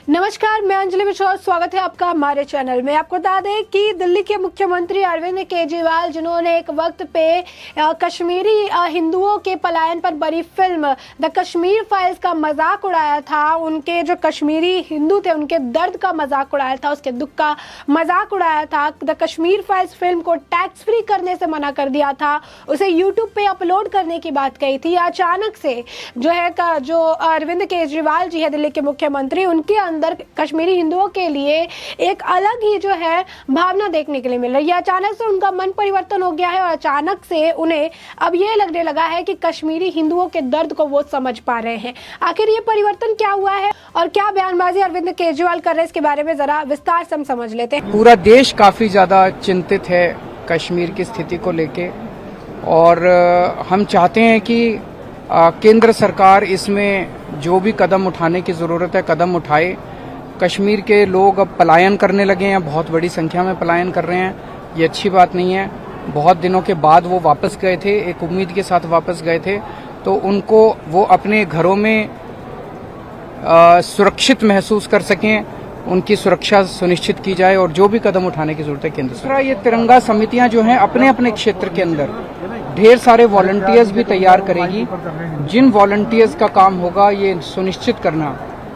नमस्कार, मैं अंजलि मिश्रा। स्वागत है आपका हमारे चैनल में। आपको बता दें कि दिल्ली के मुख्यमंत्री अरविंद केजरीवाल, जिन्होंने एक वक्त पे कश्मीरी हिंदुओं के पलायन पर बनी फिल्म द कश्मीर फाइल्स का मजाक उड़ाया था, उनके जो कश्मीरी हिंदू थे उनके दर्द का मजाक उड़ाया था, उसके दुख का मजाक उड़ाया था। द कश्मीर फाइल्स फिल्म को टैक्स फ्री करने से मना कर दिया था, उसे यूट्यूब पे अपलोड करने की बात कही थी। अचानक से जो अरविंद केजरीवाल जी है दिल्ली के मुख्यमंत्री, उनके अंदर कश्मीरी हिंदुओं के लिए एक अलग ही भावना देखने के लिए मिल रही है। अचानक से उनका मन परिवर्तन हो गया है और अचानक से उन्हें अब ये लगने लगा है कि कश्मीरी हिंदुओं के दर्द को वो समझ पा रहे हैं। आखिर ये परिवर्तन क्या हुआ है और क्या बयानबाजी अरविंद केजरीवाल कर रहे हैं, इसके बारे में जरा विस्तार से हम समझ लेते हैं। पूरा देश काफी ज्यादा चिंतित है कश्मीर की स्थिति को लेके और हम चाहते हैं कि केंद्र सरकार इसमें जो भी कदम उठाने की जरूरत है कदम उठाए। कश्मीर के लोग अब पलायन करने लगे हैं, बहुत बड़ी संख्या में पलायन कर रहे हैं, ये अच्छी बात नहीं है। बहुत दिनों के बाद वो वापस गए थे, एक उम्मीद के साथ वापस गए थे, तो उनको वो अपने घरों में सुरक्षित महसूस कर सकें, उनकी सुरक्षा सुनिश्चित की जाए और जो भी कदम उठाने की जरूरत है केंद्र सरकार। ये तिरंगा समितियां जो हैं अपने अपने क्षेत्र के अंदर ढेर सारे वॉलंटियर्स भी तैयार करेगी, जिन वॉलंटियर्स का काम होगा ये सुनिश्चित करना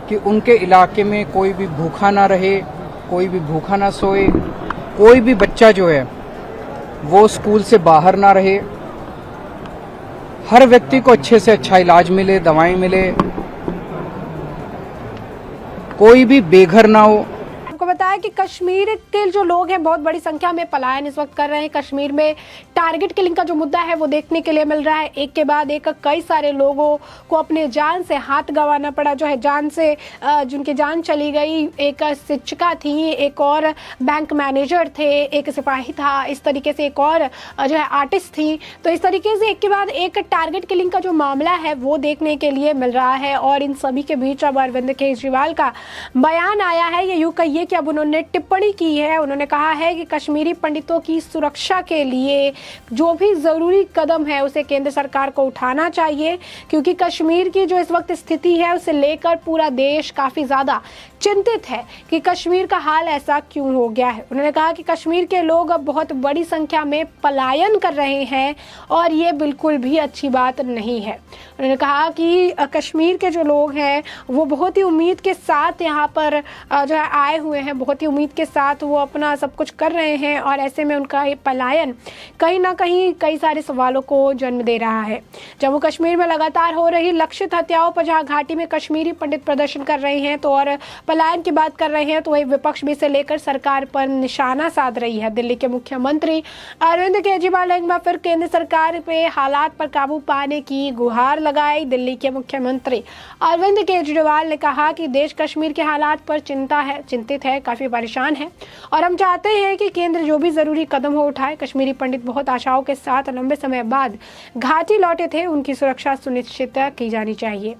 कि उनके इलाके में कोई भी भूखा ना रहे, कोई भी भूखा ना सोए, कोई भी बच्चा जो है वो स्कूल से बाहर ना रहे, हर व्यक्ति को अच्छे से अच्छा इलाज मिले, दवाएं मिले, कोई भी बेघर ना हो। आपको बताया कि कश्मीर के जो लोग हैं बहुत बड़ी संख्या में पलायन इस वक्त कर रहे हैं। कश्मीर में टारगेट किलिंग का जो मुद्दा है वो देखने के लिए मिल रहा है। एक के बाद एक कई सारे लोगों को अपने जान से हाथ गंवाना पड़ा, जान से जिनकी जान चली गई। एक शिक्षिका थी, एक और बैंक मैनेजर थे, एक सिपाही था, इस तरीके से एक और आर्टिस्ट थी। तो इस तरीके से एक के बाद एक टारगेट किलिंग का जो मामला है वो देखने के लिए मिल रहा है। और इन सभी के बीच अब अरविंद केजरीवाल का बयान आया है, ये यूं कहिए कि अब उन्होंने टिप्पणी की है। उन्होंने कहा है कि कश्मीरी पंडितों की सुरक्षा के लिए जो भी जरूरी कदम है उसे केंद्र सरकार को उठाना चाहिए, क्योंकि कश्मीर की जो इस वक्त स्थिति है उसे लेकर पूरा देश काफी ज्यादा चिंतित है कि कश्मीर का हाल ऐसा क्यों हो गया है। उन्होंने कहा कि कश्मीर के लोग अब बहुत बड़ी संख्या में पलायन कर रहे हैं और ये बिल्कुल भी अच्छी बात नहीं है। उन्होंने कहा कि कश्मीर के जो लोग हैं वो बहुत ही उम्मीद के साथ यहाँ पर आए हुए हैं, बहुत ही उम्मीद के साथ वो अपना सब कुछ कर रहे हैं और ऐसे में उनका ये पलायन कहीं ना कहीं कई सारे सवालों को जन्म दे रहा है। जम्मू कश्मीर में लगातार हो रही लक्षित हत्याओं पर जहाँ घाटी में कश्मीरी पंडित प्रदर्शन कर रहे हैं तो और पलायन की बात कर रहे हैं, तो वही विपक्ष भी इसे लेकर सरकार पर निशाना साध रही है। दिल्ली के मुख्यमंत्री अरविंद केजरीवाल ने एक बार फिर केंद्र सरकार पे हालात पर काबू पाने की गुहार लगाई। दिल्ली के मुख्यमंत्री अरविंद केजरीवाल ने कहा कि देश कश्मीर के हालात पर चिंतित है, काफी परेशान है और हम चाहते हैं कि केंद्र जो भी जरूरी कदम हो उठाए। कश्मीरी पंडित बहुत आशाओं के साथ लंबे समय बाद घाटी लौटे थे, उनकी सुरक्षा सुनिश्चित की जानी चाहिए।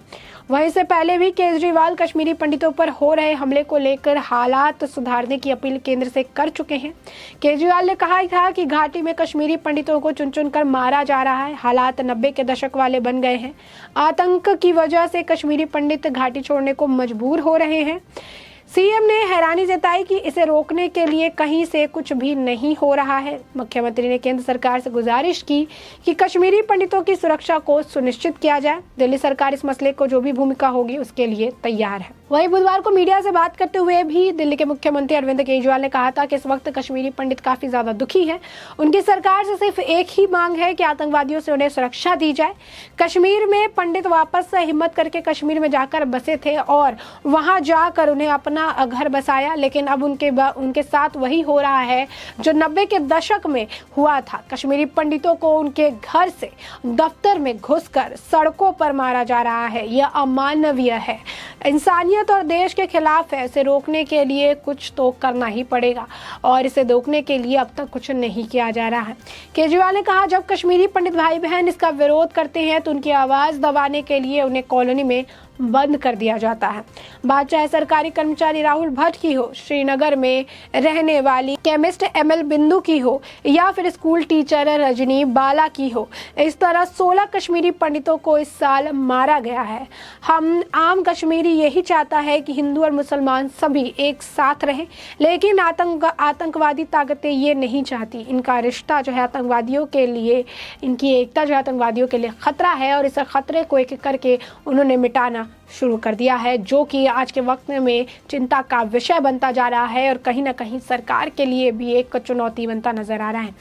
वहीं से पहले भी केजरीवाल कश्मीरी पंडितों पर हो रहे हमले को लेकर हालात सुधारने की अपील केंद्र से कर चुके हैं। केजरीवाल ने कहा था कि घाटी में कश्मीरी पंडितों को चुन चुन कर मारा जा रहा है, हालात 90 के दशक वाले बन गए हैं। आतंक की वजह से कश्मीरी पंडित घाटी छोड़ने को मजबूर हो रहे हैं। सीएम ने हैरानी जताई कि इसे रोकने के लिए कहीं से कुछ भी नहीं हो रहा है। मुख्यमंत्री ने केंद्र सरकार से गुजारिश की कि कश्मीरी पंडितों की सुरक्षा को सुनिश्चित किया जाए। दिल्ली सरकार इस मसले को जो भी भूमिका होगी उसके लिए तैयार है। वहीं बुधवार को मीडिया से बात करते हुए भी दिल्ली के मुख्यमंत्री अरविंद केजरीवाल ने कहा था कि इस वक्त कश्मीरी पंडित काफी ज्यादा दुखी है। उनकी सरकार से सिर्फ एक ही मांग है कि आतंकवादियों से उन्हें सुरक्षा दी जाए। कश्मीर में पंडित वापस से हिम्मत करके कश्मीर में जाकर बसे थे और वहां जाकर उन्हें अपना घर बसाया, लेकिन अब उनके साथ वही हो रहा है जो 90 के दशक में हुआ था। कश्मीरी पंडितों को उनके घर से दफ्तर में घुसकर सड़कों पर मारा जा रहा है। यह अमानवीय है, इंसानियत और देश के खिलाफ है। इसे रोकने के लिए कुछ तो करना ही पड़ेगा और इसे रोकने के लिए अब तक कुछ नहीं किया जा रहा है। केजरीवाल ने कहा, जब कश्मीरी पंडित भाई बहन इसका विरोध करते हैं तो उनकी आवाज दबाने के लिए उन्हें कॉलोनी में बंद कर दिया जाता है। बात चाहे सरकारी कर्मचारी राहुल भट्ट की हो, श्रीनगर में रहने वाली केमिस्ट ML बिंदु की हो, या फिर स्कूल टीचर रजनी बाला की हो, इस तरह 16 कश्मीरी पंडितों को इस साल मारा गया है। हम आम कश्मीरी यही चाहता है कि हिंदू और मुसलमान सभी एक साथ रहें, लेकिन आतंकवादी ताकतें ये नहीं चाहती। इनका रिश्ता जो है आतंकवादियों के लिए, इनकी एकता जो है आतंकवादियों के लिए खतरा है, और इस खतरे को एक एक करके उन्होंने मिटाना शुरू कर दिया है, जो कि आज के वक्त में चिंता का विषय बनता जा रहा है, और कहीं ना कहीं सरकार के लिए भी एक चुनौती बनता नजर आ रहा है।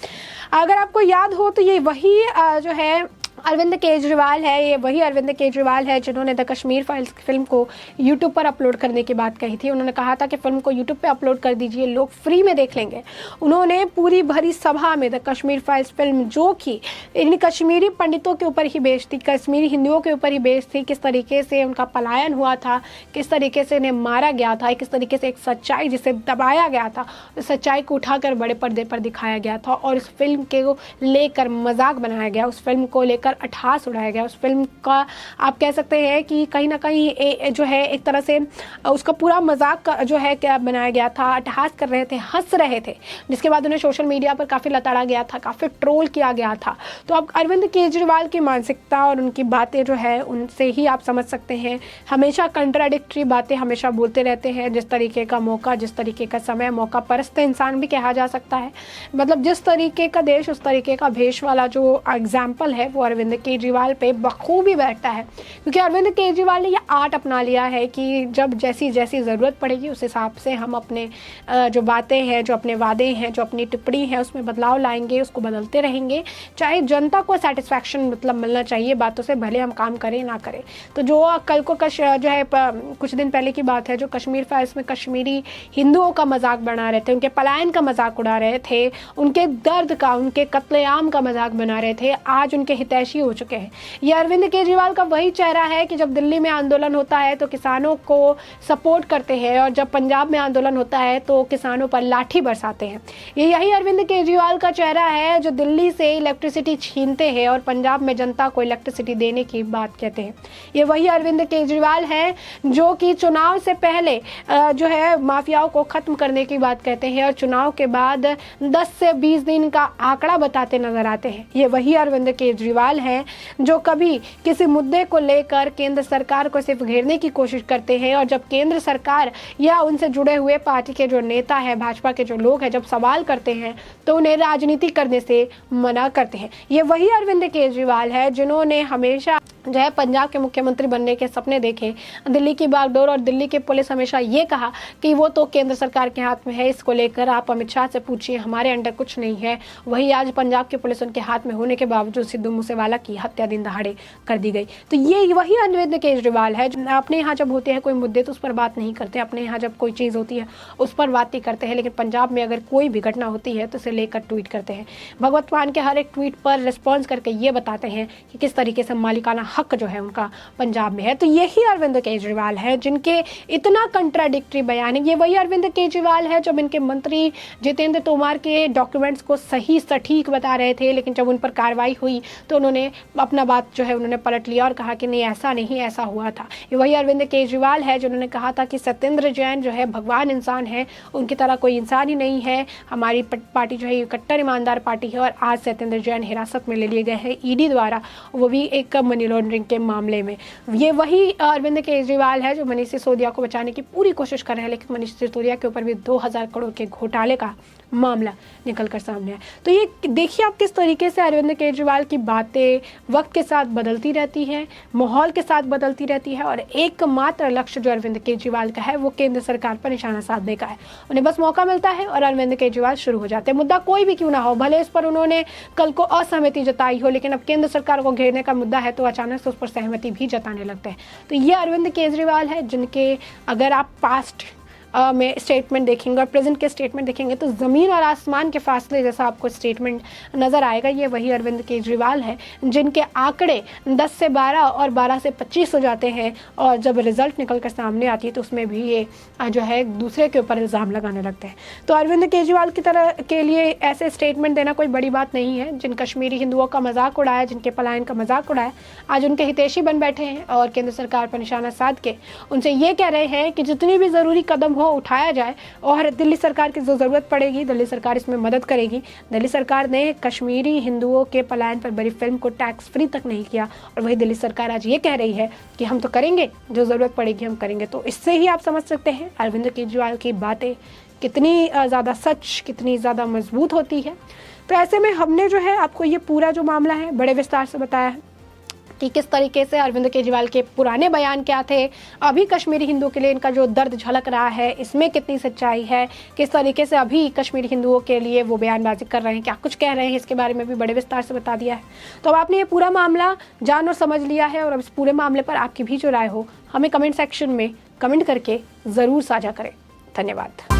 अगर आपको याद हो तो ये वही जो है अरविंद केजरीवाल है, ये वही अरविंद केजरीवाल है जिन्होंने द कश्मीर फाइल्स फिल्म को यूट्यूब पर अपलोड करने की बात कही थी। उन्होंने कहा था कि फिल्म को यूट्यूब पे अपलोड कर दीजिए, लोग फ्री में देख लेंगे। उन्होंने पूरी भरी सभा में द कश्मीर फाइल्स फिल्म, जो कि इन कश्मीरी पंडितों के ऊपर ही बेस्ड थी, कश्मीरी हिंदुओं के ऊपर ही बेस्ड थी, किस तरीके से उनका पलायन हुआ था, किस तरीके से इन्हें मारा गया था, किस तरीके से एक सच्चाई जिसे दबाया गया था, उस सच्चाई को उठाकर बड़े पर्दे पर दिखाया गया था, और उस फिल्म के लेकर मजाक बनाया गया, उस फिल्म को लेकर अट्ठास उड़ाया गया। उस फिल्म का आप कह सकते हैं कि कहीं ना कहीं जो है एक तरह से उसका पूरा मजाक जो है क्या बनाया गया था, अट्ठास कर रहे थे, हंस रहे थे, जिसके बाद उन्हें सोशल मीडिया पर काफ़ी लताड़ा गया था, काफ़ी ट्रोल किया गया था। तो अब अरविंद केजरीवाल की मानसिकता और उनकी बातें जो है उनसे ही आप समझ सकते हैं। हमेशा कंट्राडिक्टरी बातें हमेशा बोलते रहते हैं। जिस तरीके का मौका, जिस तरीके का समय, मौका परस्त इंसान भी कहा जा सकता है। मतलब जिस तरीके का देश उस तरीके का भेष वाला जो एग्जाम्पल है वो अरविंद केजरीवाल पे बखूबी बैठता है, क्योंकि अरविंद केजरीवाल ने ये आर्ट अपना लिया है कि जब जैसी जैसी ज़रूरत पड़ेगी उस हिसाब से हम अपने जो बातें हैं, जो अपने वादे हैं, जो अपनी टिप्पणी है उसमें बदलाव लाएंगे, उसको बदलते रहेंगे, चाहे जनता को सेटिस्फैक्शन मतलब मिलना चाहिए बातों से, भले हम काम करें ना करें। तो जो कल को जो है कुछ दिन पहले की बात है, जो कश्मीर फाइल्स में कश्मीरी हिंदुओं का मजाक बना रहे थे, उनके पलायन का मजाक उड़ा रहे थे, उनके दर्द का, उनके कत्लेआम का मजाक बना रहे थे, आज उनके हितैषी हो चुके हैं। ये अरविंद केजरीवाल का वही चेहरा है कि जब दिल्ली में आंदोलन होता है तो किसानों को सपोर्ट करते हैं, और जब पंजाब में आंदोलन होता है तो किसानों पर लाठी बरसाते हैं। ये यही अरविंद केजरीवाल का चेहरा है जो दिल्ली से इलेक्ट्रिसिटी छीनते हैं और पंजाब में जनता को इलेक्ट्रिसिटी देने की बात कहते हैं। ये वही अरविंद केजरीवाल है जो कि चुनाव से पहले जो है माफियाओं को खत्म करने की बात कहते हैं, और चुनाव के बाद 10 से 20 दिन का आंकड़ा बताते नजर आते हैं। ये वही अरविंद केजरीवाल है जो कभी किसी मुद्दे को लेकर केंद्र सरकार को सिर्फ घेरने की कोशिश करते हैं, और जब केंद्र सरकार या उनसे जुड़े हुए पार्टी के जो नेता है, भाजपा के जो लोग हैं, जब सवाल करते हैं तो उन्हें राजनीति करने से मना करते हैं। ये वही अरविंद केजरीवाल है जिन्होंने हमेशा जो है पंजाब के मुख्यमंत्री बनने के सपने देखे, दिल्ली की बागडोर, और दिल्ली की पुलिस हमेशा ये कहा कि वो तो केंद्र सरकार के हाथ में है, इसको लेकर आप अमित शाह से पूछिए, हमारे अंडर कुछ नहीं है। वही आज पंजाब की पुलिस उनके हाथ में होने के बावजूद सिद्धू मूसेवाला की हत्या दिन दहाड़े कर दी गई। तो ये वही अरविंद केजरीवाल है। अपने यहाँ जब होते हैं कोई मुद्दे तो उस पर बात नहीं करते, अपने यहाँ जब कोई चीज़ होती है उस पर बात ही करते हैं, लेकिन पंजाब में अगर कोई भी घटना होती है तो उसे लेकर ट्वीट करते हैं। भगवत मान के हर एक ट्वीट पर रिस्पॉन्स करके ये बताते हैं कि किस तरीके से मालिकाना हक जो है उनका पंजाब में है। तो यही अरविंद केजरीवाल है जिनके इतना कंट्राडिक्टरी बयान है। ये वही अरविंद केजरीवाल है जब इनके मंत्री जितेंद्र तोमर के डॉक्यूमेंट्स को सही सटीक बता रहे थे, लेकिन जब उन पर कार्रवाई हुई तो उन्होंने अपना बात जो है उन्होंने पलट लिया और कहा कि नहीं, ऐसा नहीं, ऐसा हुआ था। ये वही अरविंद केजरीवाल है जिन्होंने कहा था कि सत्येंद्र जैन जो है भगवान इंसान है, उनकी तरह कोई इंसान ही नहीं है, हमारी पार्टी जो है कट्टर ईमानदार पार्टी है। और आज सत्येंद्र जैन हिरासत में ले लिए गए हैं ईडी द्वारा, वो भी एक मनी लॉन्ड्रिंग के मामले में। ये वही अरविंद केजरीवाल है जो मनीष सिसोदिया को बचाने की पूरी कोशिश कर रहे हैं, लेकिन मनीष सिसोदिया के ऊपर भी 2000 करोड़ के घोटाले का मामला निकल कर सामने आया। तो ये देखिए आप किस तरीके से अरविंद केजरीवाल की बातें वक्त के साथ बदलती रहती हैं, माहौल के साथ बदलती रहती है, और एकमात्र लक्ष्य जो अरविंद केजरीवाल का है वो केंद्र सरकार पर निशाना साधने का है। उन्हें बस मौका मिलता है और अरविंद केजरीवाल शुरू हो जाते हैं। मुद्दा कोई भी क्यों ना हो, भले इस पर उन्होंने कल को असहमति जताई हो, लेकिन अब केंद्र सरकार को घेरने का मुद्दा है तो अचानक से उस पर सहमति भी जताने लगते हैं। तो ये अरविंद केजरीवाल है जिनके अगर आप पास्ट में स्टेटमेंट देखेंगे और प्रेजेंट के स्टेटमेंट देखेंगे तो ज़मीन और आसमान के फासले जैसा आपको स्टेटमेंट नज़र आएगा। ये वही अरविंद केजरीवाल है जिनके आंकड़े 10 से 12 और 12 से 25 हो जाते हैं, और जब रिजल्ट निकल कर सामने आती है तो उसमें भी ये जो है दूसरे के ऊपर इल्ज़ाम लगाने लगते हैं। तो अरविंद केजरीवाल की तरह के लिए ऐसे स्टेटमेंट देना कोई बड़ी बात नहीं है। जिन कश्मीरी हिंदुओं का मजाक उड़ाया, जिनके पलायन का मजाक उड़ाया, आज उनके हितैषी बन बैठे हैं और केंद्र सरकार पर निशाना साध के उनसे ये कह रहे हैं कि जितनी भी ज़रूरी कदम हो उठाया जाए, और दिल्ली सरकार की जो ज़रूरत पड़ेगी दिल्ली सरकार इसमें मदद करेगी। दिल्ली सरकार ने कश्मीरी हिंदुओं के पलायन पर बनी फिल्म को टैक्स फ्री तक नहीं किया, और वही दिल्ली सरकार आज ये कह रही है कि हम तो करेंगे, जो ज़रूरत पड़ेगी हम करेंगे। तो इससे ही आप समझ सकते हैं अरविंद केजरीवाल की बातें कितनी ज़्यादा सच, कितनी ज़्यादा मजबूत होती है। तो ऐसे में हमने जो है आपको ये पूरा जो मामला है बड़े विस्तार से बताया है कि किस तरीके से अरविंद केजरीवाल के पुराने बयान क्या थे, अभी कश्मीरी हिंदुओं के लिए इनका जो दर्द झलक रहा है इसमें कितनी सच्चाई है, किस तरीके से अभी कश्मीरी हिंदुओं के लिए वो बयानबाजी कर रहे हैं, क्या कुछ कह रहे हैं, इसके बारे में भी बड़े विस्तार से बता दिया है। तो अब आपने ये पूरा मामला जान और समझ लिया है, और अब इस पूरे मामले पर आपकी भी जो राय हो हमें कमेंट सेक्शन में कमेंट करके ज़रूर साझा करें। धन्यवाद।